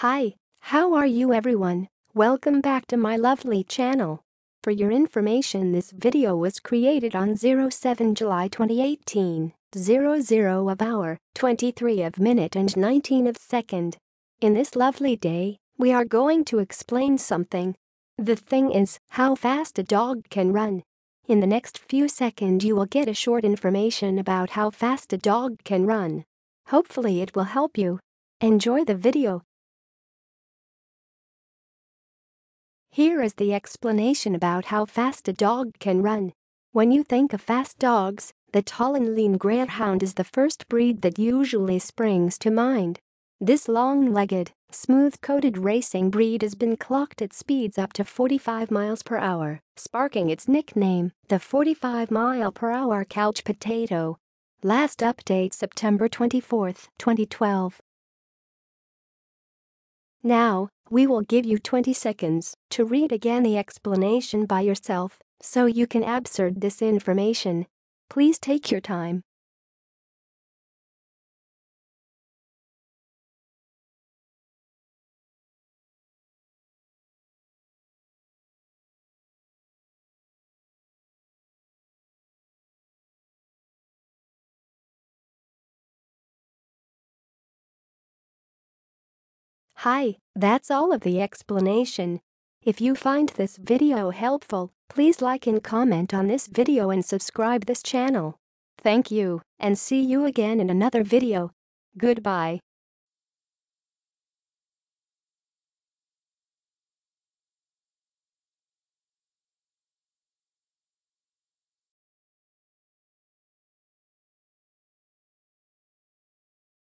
Hi, how are you everyone? Welcome back to my lovely channel. For your information, this video was created on 07 July 2018, 00 of hour, 23 of minute and 19 of second. In this lovely day, we are going to explain something. The thing is, how fast a dog can run. In the next few seconds you will get a short information about how fast a dog can run. Hopefully it will help you. Enjoy the video. Here is the explanation about how fast a dog can run. When you think of fast dogs, the tall and lean greyhound is the first breed that usually springs to mind. This long-legged, smooth-coated racing breed has been clocked at speeds up to 45 miles per hour, sparking its nickname, the 45-mile-per-hour couch potato. Last update September 24, 2012. Now, we will give you 20 seconds to read again the explanation by yourself so you can absorb this information. Please take your time. Hi, that's all of the explanation. If you find this video helpful, please like and comment on this video and subscribe this channel. Thank you, and see you again in another video. Goodbye.